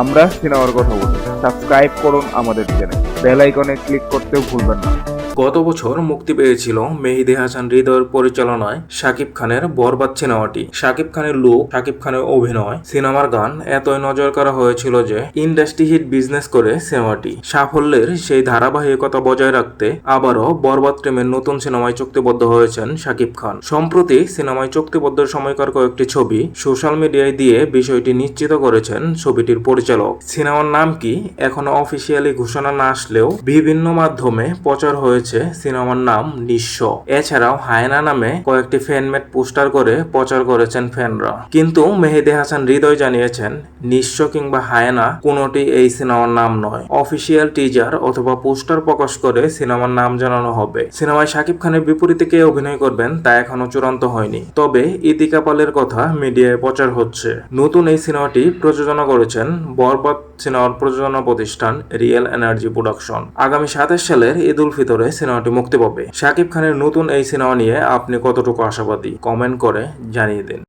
আমরা সিনেমার কথা বলি। সাবস্ক্রাইব করুন আমাদের চ্যানেল, বেল আইকনে ক্লিক করতেও ভুলবেন না। গত বছর মুক্তি পেয়েছিল মেহেদী হাসান হৃদয়ের পরিচালনায় শাকিব খানের বরবাদ সিনেমাটি। শাকিব খানের লুক, শাকিব খানের অভিনয়, সিনেমার গান এতই নজর করা হয়েছিল যে ইন্ডাস্ট্রি হিট বিজনেস করে সিনেমাটি। সাফল্যের সেই ধারাবাহিকতা বজায় রাখতে আবারও বরবাদ টিমের নতুন সিনেমায় চুক্তিবদ্ধ হয়েছেন শাকিব খান। সম্প্রতি সিনেমায় চুক্তিবদ্ধের সময়কার কয়েকটি ছবি সোশ্যাল মিডিয়ায় দিয়ে বিষয়টি নিশ্চিত করেছেন ছবিটির পরিচালক। সিনেমার নাম কি এখনো অফিসিয়ালি ঘোষণা না আসলেও বিভিন্ন মাধ্যমে প্রচার হয়েছে সিনেমার নাম নিঃস্ব। এছাড়াও হায়না নামে কয়েকটি ফ্যানমেড পোস্টার করে প্রচার করেছেন ফ্যানরা। কিন্তু মেহেদী হাসান হৃদয় জানিয়েছেন নিঃস্ব কিংবা হায়না কোনোটি এই সিনেমার নাম নয়। অফিসিয়াল টিজার অথবা পোস্টার প্রকাশ করে সিনেমার নাম জানানো হবে। সিনেমায় শাকিব খানের বিপরীতে কে অভিনয় করবেন তা এখনো চূড়ান্ত হয়নি, তবে ইতিকা পালের কথা মিডিয়ায় প্রচার হচ্ছে। নতুন এই সিনেমাটি প্রযোজনা করেছেন বরবাদ সিনেমার প্রযোজনা প্রতিষ্ঠান রিয়েল এনার্জি প্রোডাকশন। আগামী 27 সালের ঈদ উল ফিতরে সিনেমাটি মুক্তি পাবে। শাকিব খানের নতুন এই সিনেমা নিয়ে আপনি কতটুকু আশাবাদী কমেন্ট করে জানিয়ে দিন।